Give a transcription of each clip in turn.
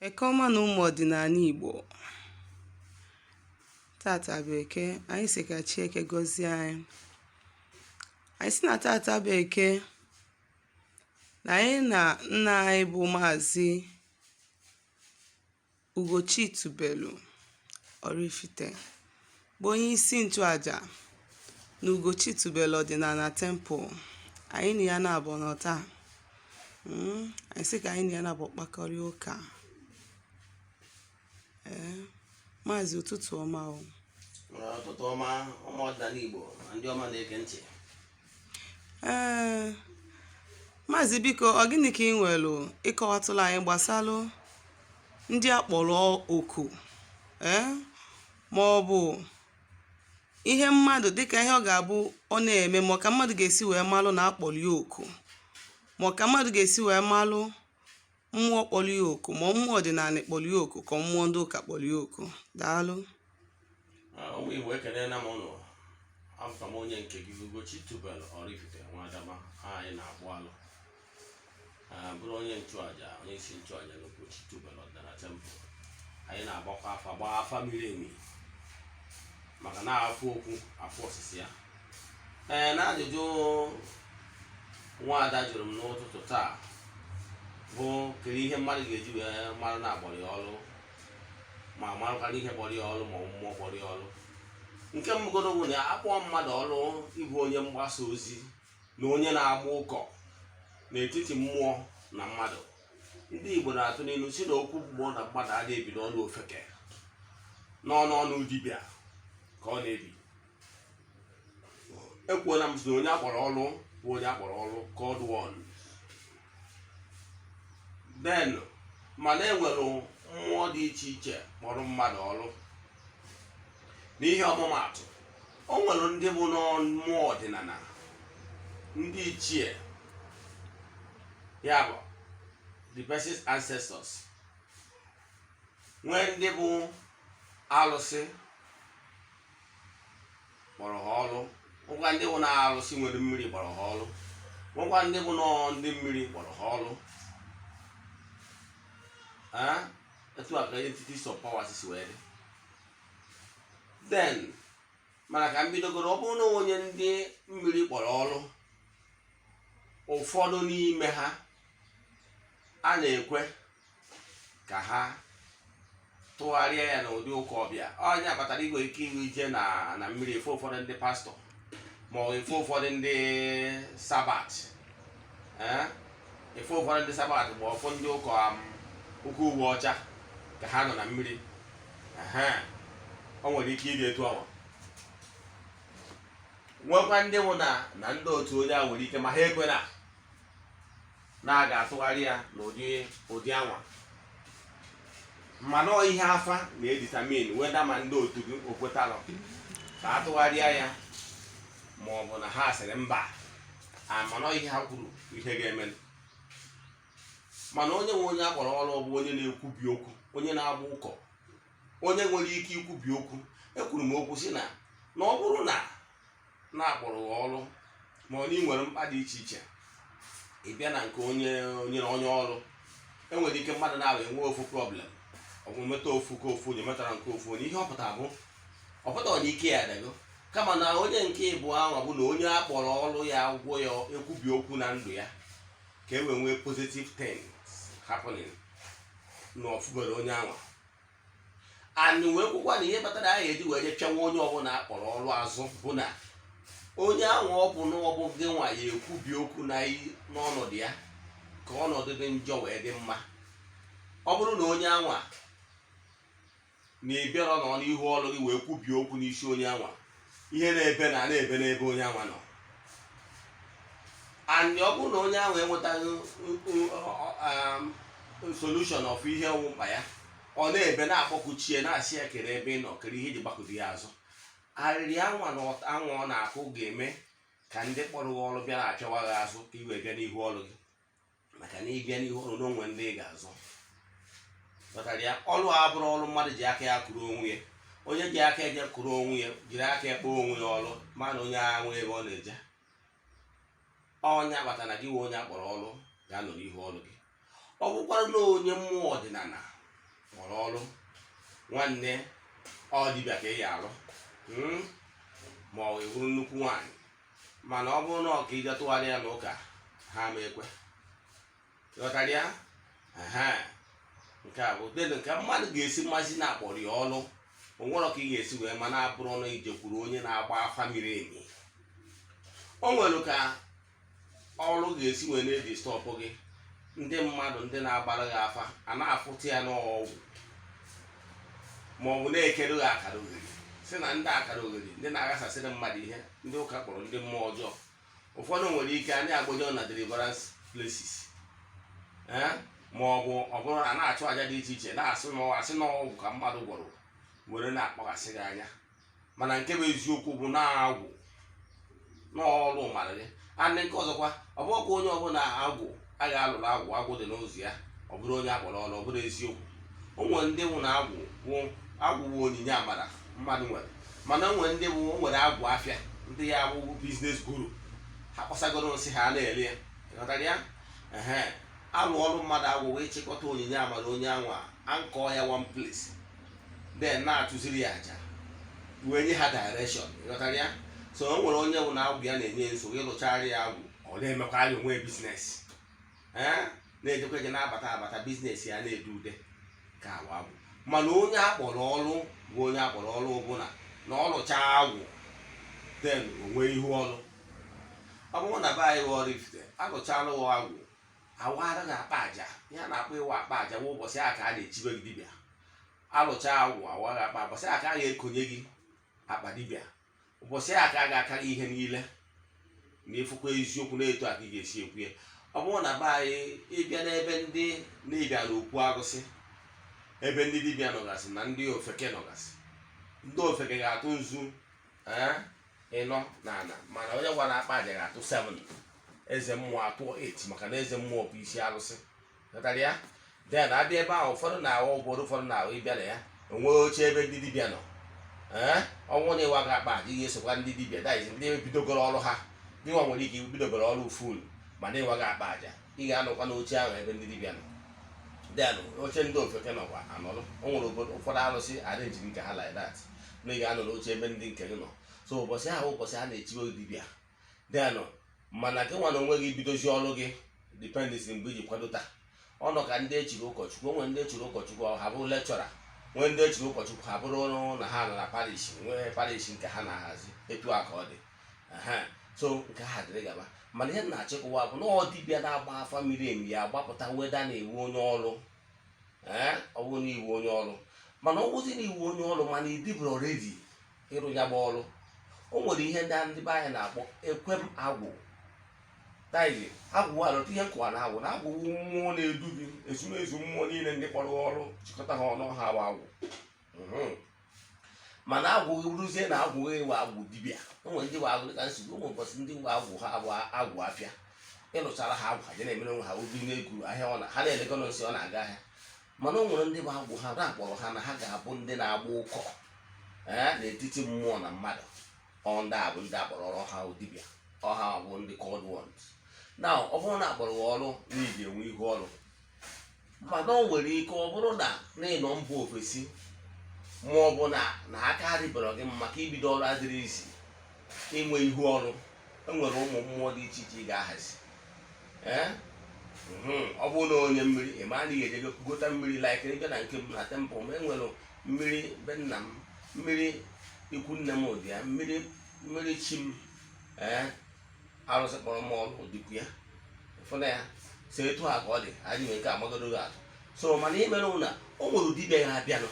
Ekoma na ụmụ ọdịnala Igbo. Tata bụ Eke, anyị sị ka Chineke gọzie anyị. Anyị sị na tata bụ Eke na anyị na nna anyị bụ Maazị Ugochi tubelu Oraifite bụ onye isi nchụaja na Ugochi tubelu ọdịnala temple. Anyị na ya na-abụ n'ọta. Anyị sị ka anyị na ya na-abụ kpakọrịa ụka. Maazị ụtụtụ ọma o. Ụtụtụ ọma ụmụ ọdịnala Igbo na ndị ọma na-ege ntị. Maazị biko, ọ gịnị ka ị nwere ịkọwatụla anyị gbasalụ ndị akpọrọ oku ma ọ bụ ihe mmadụ dịka ihe ọ ga-abụ ọ na-eme, ma ọ ka mmadụ ga-esi wee malụ na akpọrọ ya oku, ma ọ ka mmadụ ga-esi wee malụ mmụọ kpọrọ ya oku, ma mmụọ ọdịnala kpọrọ ya oku ka mmụọ ndị ụka kpọrọ ya oku. Daalụ. Ụmụ Igbo ekele na m ụnụ. Afọ m onye nke gị Ugochi tubelu Oraifite nwa adama anyị na-akpụ alụ, bụrụ onye nchụaja, onye isi nchụaja na Ugochi tubelu ọdịnala temple. Anyị na-agbakwa afa, gbaa afa miri emi maka na afọ okwu afọ osisi ya. Na ajụjụ nwaada jụrụ m n'ụtụtụ taa bụ kedu ihe mmadụ ga-eji wee mara na agbọrọ ya ọrụ, ma marakwana ihe kpọrọ ya ọrụ ma mmụọ kpọrọ ya ọrụ. Nke mbụgodo bụ na akpọọ mmadụ ọrụ ịbụ onye mgbasa ozi na onye na-agba ụkọ n'etiti mmụọ na mmadụ. Ndị Igbo na-atụ n'ilu si na okwu mmụọ na mmadụ a na-ebi n'ọnụ ofeke, n'ọnụ dibịa ka ọ na-ebi. Ekwuola m si na onye akpọrọ ọrụ bụ onye akpọrọ ọrụ called one. Then mana enwere mmụọ dị iche iche kpọrọ mmadụ ọrụ. N'ihe ọmụmaatụ, o nwere ndị bụ mmụọ ọdịnala, ndị ichie, ya bụ the person's ancestors. Nwee ndị bụ alụsị kpọrọ ha ọrụ. Nwekwa ndị bụ na alụsị nwere mmiri kpọrọ ha ọrụ. Nwekwa ndị bụ ndị mmiri kpọrọ ha ọrụ. Etu a ka entities of power si wee dị. Then mana ka m bidogoro, ọ bụrụ na onye ndị mmiri kpọrọ ọrụ, ụfọdụ n'ime ha a na-ekwe ka ha tụgharịa ya n'ụdị ụka ọbịa. Onye akpatara igwe ike iwe ije na mmiri efe ụfọdụ ndị pastọ, ma ọ efe ụfọdụ ndị sabat, efe ụfọdụ ndị sabat ma ọfọ ndị ụka uwe ọcha ka ha nọ na mmiri. O nwere ike ịdị etu ọnwa. Nwekwa ndị bụ na ndị otu onye a nwere ike ma ha ekwe na a ga-atụgharị ya n'ụdị anwa. Mana ihe afa na-editamin weda ma ndị otu gị okwetalụ ka atụgharịa ya, ma ọ bụ na ha sịrị mba, mana ihe ha kwuru ihe ga-eme. Mana onye nwe onye akpọrọ ọrụ bụ onye na-ekwubi okwu, onye na-agba ụkọ, onye nwere ike ikwubi okwu. Ekwuru m okwu si na ọ bụrụ na akpọrọ ọrụ, ma ọ na ị nwere mkpa dị iche iche, ị bịa na nke onye na onye ọrụ, enwere ike mmadụ na-abụ enwe ofu problem, ọ bụ meta ofu ka ofu onye metara nke ofu onye. Ihe ọ pụtara na ike ya adịgo, kama na onye nke ịbụ ahụ bụ na onye akpọrọ ọrụ ya gwọ ya ekwubi okwu na ndụ ya, ka e wee nwee positive things happening n'ọfụgoro onye anwa. Anyị wee kwukwa na ihe kpatara anyị eji wee pịawa onye ọbụla akpọrọ ọrụ azụ bụ na onye ahụ ọ bụ na ọ bụ gị nwa ya ekwubi okwu n'ọnọdụ ya ka ọnọdụ dị njọ wee dị mma. Ọ bụrụ na onye anwa na-ebịara nọ n'ihu ọrụ gị wee kwubie okwu n'isi onye anwa, ihe na-ebe n'ebe onye anwa nọ. And ọ bụrụ na onye ahụ enwetaghị solution of ihe ọnwụ mkpa ya, ọ na-ebe na-akpọkuchie na-asị ya kere ebe ị nọ, kere ihe ji gbakọdo ya azụ. Arịrị anwa ọ na-akụ ga-eme ka ndị kpọrọ ọrụ bịa na-achọwa gị azụ ka i wee bịa n'ihu ọrụ gị, maka na ịbịa n'ihu ọrụ n'onwe ndị ị ga-azụ. Kpatara ya, ọrụ a bụrụ ọrụ mmadụ ji aka ya kụrụ onwe ya. Onye ji aka eje kụrụ onwe ya jiri aka ya kpọọ onwe ya ọrụ, mana onye agha nwee ebe ọ na-eje. Onye agbata na gị nwe onye akpọrọ ọrụ ga-anọ n'ihu ọrụ gị. Ọ bụkwara na onye mmụọ ọdịnala akpọrọ ọrụ nwanne ọ dibịa ka ị ya alụ ma ọ wụrụ nnukwu nwaanyị, mana ọ bụrụ na ọ ka ije tụgharị ya n'ụka ha ma ekwe ghọtara ya. Nke a bụ dedo nke mmadụ ga-esi mmazi na akpọrọ ya ọrụ, onwere ka ị ga-esi wee ma na-abụrụ ọnụ ijekwuru onye na-agba afa miri emi. O nwere ka ọrụ ga-esi wee na-eji stọpụ gị, ndị mmadụ ndị na-agbara gị afa a na-afụta ya n'ọgwụ maọbụ na-ekedo gị akara oghere si na ndị akara oghere ndị na-aghasasịrị mmadụ ihe, ndị ụka kpọrọ ndị mmụọ ọjọọ. Ụfọdụ nwere ike anyị agbụjọ na deliverance places maọbụ ọ bụrụ na na-achụ aja dị iche iche na-asị n'ọgwụ ka mmadụ gwọrọ were na-akpọghasị gị anya, mana nke bụ eziokwu bụ na-agwụ n'ọrụ mara gị. Andị nke ọzọkwa, ọ bụrụ ka onye ọbụla agwụ a ga-alụrụ agwụ dị n'ụzọ ya ọ bụrụ onye akpọrọ ọrụ, ọ bụrụ eziokwu. O nwere ndị nwụ na agwụ bụ onyinye amara mmadụ nwere, mana o nwere ndị bụ o nwere agwụ afịa, ndị ya bụ biznes guru, ha kpọsagoro nsị ha na-ele ya ghọtara ya. Alụ ọrụ mmadụ agwụ wee chịkọta onyinye amara onye anwa ankọ ya one place, then na-atụziri ya aja wee nye ha direction ghọtara ya. So o nwere onye bụ na agwụ ya na-enye nsogbu, ịlụchara ya agwụ ọ na-emekwa ya onwe biznes na-ejekwa eje na-abata biznes ya na-edu ude ka agwụ. Mana onye akpọrọ ọrụ bụ onye akpọrọ ọrụ ọbụla na ọ lụchaa agwụ then onwe ihu ọrụ. Ọ bụrụ na be anyị bụ Oraifite alụchala agwụ awaara na-akpa aja, ya na-akpọ ịwa akpa aja bụ ụbọchị a ka a na-echibe gị dibịa. Alụcha agwụ awaghị akpa, ụbọchị a ka a ga-ekonye gị akpa dibịa, ụbọchị a ka a ga-aka gị ihe niile ma ịfụkwa eziokwu na-eto aka ị ga-esi ekwu ya. Ọ bụrụ na be anyị ịbịa n'ebe ndị na-ebịa n'okwu arụsị, ebe ndị dibịa nọgasị na ndị ofeke nọgasị, ndị ofeke ga-atụ nzu ịnọ na ana, mana onye gwara akpa aja ga-atụ 7, eze mmụọ atụ 8, maka na eze mmụọ bụ isi arụsị ghọtara ya. Den abịa ebe ahụ ụfọdụ na-ahụ obodo, ụfọdụ na-ahụ ịbịa na ya enweghị oche ebe ndị dibịa nọ. Ọnwụ na ịwa ga akpa aja ihe esokwa ndị dibịa daizi ndị bidogoro ọrụ ha. Gị nwa nwere ike ibidogoro ọrụ ful mana ịwa ga akpa aja, ị ga-anọkwa n'oche ahụ ebe ndị dibịa nọ. Den oche ndị ofeke nọkwa anọrụ. O nwere obodo ụfọdụ arụsị arenjiri nke ha like that, na ị ga-anọ n'oche ebe ndị nke gị nọ. So ụbọchị ahụ ụbọchị a na-echiwe dibịa den, mana gị nwa na onwe gị bidozi ọrụ gị dipendisi mgbe iji kwadota. Ọ nọ ka ndị echiri ụkọchukwu, nwere ndị echiri ụkọchukwu ha bụrụ lekchọra, nwee ndị echiri ụkọchukwu ha bụrụ na ha nọ na parish, nwee parish nke ha na-ahazi etu a ka ọ dị. So nke ha dịrị gaba. Mana ihe na-achịkwa bụ na ọ dibịa na-agba afa miri emi ya agbapụta weda na iwu onye ọrụ. Ọ bụrụ na iwu onye ọrụ, mana ọ bụzi na iwu onye ọrụ mana ị dịbụrụ redi ịrụ ya gba ọrụ. O nwere ihe ndị be anyị na-akpọ ekwem agwụ. Taizi agwụ alụta ihe nkụwa na agwụ mmụọ na-edu gị, ezumezu mmụọ niile ndị kpọrọ ọrụ chịkọta ha ọnụ ha bụ agwụ. Mana agwụ rụzie na agwụ ewe agwụ dibịa. O nwere ndị bụ agwụ dịka nsogbu, ụmụ ụbọchị ndị bụ agwụ ha bụ agwụ afịa. Ịlụchara ha agwụ ha je na-emere onwe ha obi na-egwu ahịa, ha na-elego nsị ọ na-aga ahịa. Mana o nwere ndị bụ agwụ ha na-akpọrọ ha na ha ga-abụ ndị na-agba ụkọ n'etiti mmụọ na mmadụ. Ndị a bụ ndị akpọrọ ọrụ ha dibịa, ọha bụ ndị cold ones. Na ọ bụrụ na akpọrọ ọrụ n'iji enwe ihu ọrụ, mana o nwere ike ọ bụrụ na ịnọ mba ofesi ma ọ bụ na aka adịbara gị maka ibido ọrụ adịrị isi inwe ihu ọrụ. Enwere ụmụ mmụọ dị iche iche ị ga-ahazi. Ọ bụrụ na onye mmiri ị ma na ị ga-eje gota mmiri like ịbịa na nke m na tempụl m, enwere mmiri be nna m, mmiri ikwu nne m ụdị ya, mmiri chi m arụsị kpọrọ m ọrụ dịkwu ya fụna ya. So etu a ka ọ dị, anyị nwere nke amagodo gị atụ. So mana imere na o nwere dibịa ya abịanụ,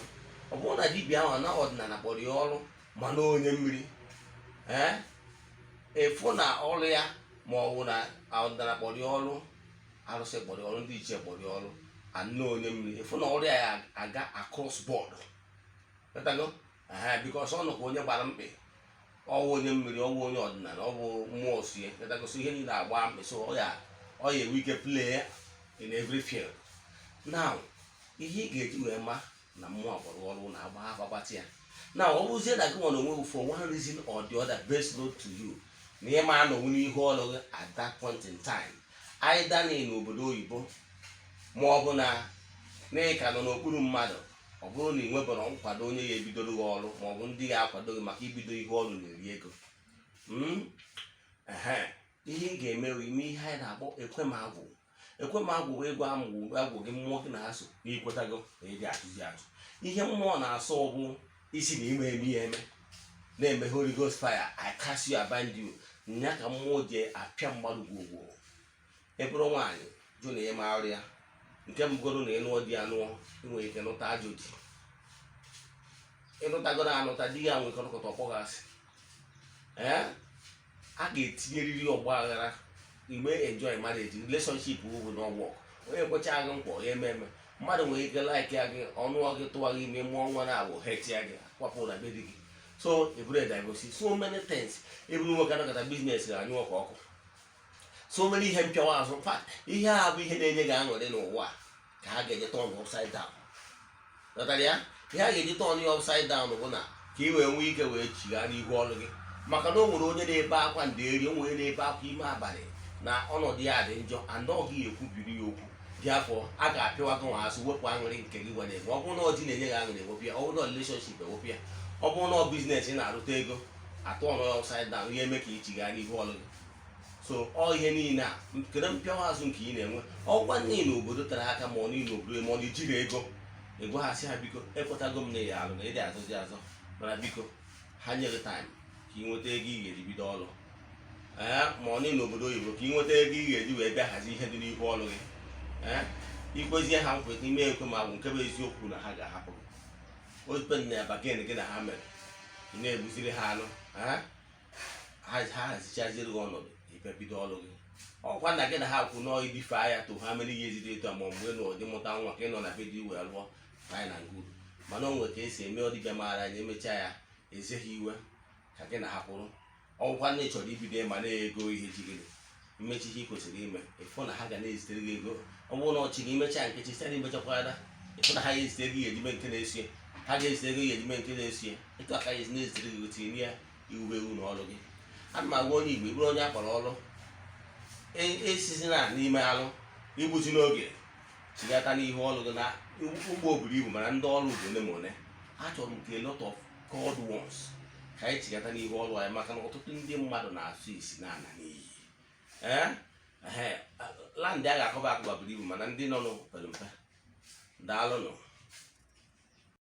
ọ bụrụ na dibịa ahụ na ọdịnala kpọrọ ya ọrụ mana onye mmiri ịfụ na ọrụ ya ma ọ bụ na ọdịnala kpọrọ ya ọrụ, arụsị kpọrọ ya ọrụ, ndị ichie kpọrọ ya ọrụ, anụ onye mmiri ịfụ na ọrụ ya aga across board because ọ nọkwa onye gbara mkpị, ọwụ onye mmiri, ọwụ onye ọdịnala, ọ bụ mmụọ osie so ihe niile agba mkpị. So ọ ya enwe ike play in every field. Now ihe ị ga-eji wee ma na mmụọ kpọrọ ọrụ na agba afa gbatị ya. Now ọ bụzie na gị nwa na onwe for one reason or the other best note to you na ihe ma anọnwu n'ihu ọrụ gị at that point in time, either na n'obodo oyibo ma ọ bụ na ịka nọ n'okpuru mmadụ ọ bụrụ na ị nwebara nkwado onye ya ebidoro gị ọrụ maọbụ ndị ga-akwado gị maka ibido ihe ọrụ na-eri ego, ihe ị ga-eme ime ihe anyị na-akpọ ekwemagwụ. Ekwemagwụ bụ ego agwụ gị mmụọ gị na-asụ na ikwetago na ịdị atụzi atụ. Ihe mmụọ na-asụ bụ isi na ime eme ya eme na-eme Holy Ghost fire, I cast you, I bind you. Nya ka mmụọ ji apịa mmadụ gwogwo. Ebụrụ nwaanyị jụ na ịma ọrụ ya, nke mbụgoro na ịnụọ di ya nụọ, inwere ike nụta ajọ di. Ịnụtagoro anụta di ya nwekọ nọkọta ọkpọgasị, a ga-etinyeriri ọgba aghara igbe enjoy marriage relationship bụ n'ọgbọ. Onye kwecha gị mkpọ ya ememe, mmadụ nwere ike like ya gị, ọnụọ gị tụwa gị ime mụọ nwa na-abụ het ya gị kwapụ na be di gị. So eburu divorce, so many things. Eburu nwoke anọkọta biznes ga-anyụ ọkụ ọkụ, so many ihe mpịawa azụ. Ihe a bụ ihe na-enye gị aṅụrị n'ụwa ka ha ga-eji turn upside down. Ghọtara ya? Ihe a ga-eji turn ya upside down bụ na ka ị wee nwee ike wee chigha n'ihu ọrụ gị. Maka na o nwere onye na-ebe akwa nderi, o nwere na-ebe akwa ime abalị na ọnọdụ ya dị njọ, and ọ gị ekwubiri ya okwu dị afọ a ga-apịwa gị nwa azụ, wepụ aṅụrị nke gị nwere ego. Ọ bụrụ na ọ dị na-enye gị aṅụrị ewepụ ya, ọ bụrụ na relationship ewepụ ya, ọ bụrụ na ọ biznes ị na-arụta ego atụ ọnụ ya upside down, ihe eme ka ị chigha n'ihu ọrụ gị. So ọ ihe niile a kedu mpịawa azụ nke ị na-enwe. Ọgwa niile obodo tere aka ma ọ niile obodo ma ọ na ijiri ego egwaghasị ha, biko ekwetago m na ya alụ na ịdị azụzi azọ, mana biko ha nyere time ka ị nweta ego ị ga-eji bido ọrụ, ma ọ niile obodo oyibo ka ị nweta ego ị ga-eji wee bịa hazi ihe dị n'ihu ọrụ gị. Ikwezie ha nkweta ime ekwe ma bụ nke bụ eziokwu na ha ga-ahapụ gị. Open na bagen gị na ha mere, ị na-egbuziri ha anụ, ha hazichaziri gị ọnọdụ ịbịa bido ọrụ gị. Ọkwa na gị na ha kwụ nọọ idife anya to ha mere ihe ezide etu a, ma mgbe na ụdị mụta nwa ka ị nọ na be dị wee lụọ anyị na nguru. Mana o nwere ka esi eme ọdịbịa maara anya, emechaa ya ezeghị iwe ka gị na ha kwụrụ. Ọgwụkwa na ị chọrọ ibido ma na-ego ihe ji gị mmechi ihe ị kwesịrị ime, ịfụ na ha ga na-ezitere gị ego. Ọ bụrụ na ọ chịrị imechaa nkechi site na imechakwara, ịfụ na ha ga-ezitere gị ejime nke na-esie, ha ga-ezitere gị ejime nke na-esie, ịtụ aka ezi na-ezitere gị tinye ya iwube ewu na ọrụ gị. Ana m agwa onye Igbo, ịbụrụ onye akpọrọ ọrụ esizi na n'ime alụ igbuzi n'oge chigata n'ihu ọrụ gị. Na ugbo buru ibu mana ndị ọrụ bụ ole ma ole. Achọrọ m ka a lot of God ones ka anyị chigata n'ihu ọrụ anyị, maka na ọtụtụ ndị mmadụ na-asụ isi na ana n'iyi. Landị a ga-akọba akụba buru ibu mana ndị nọ n'opere mpe. Daalụnụ.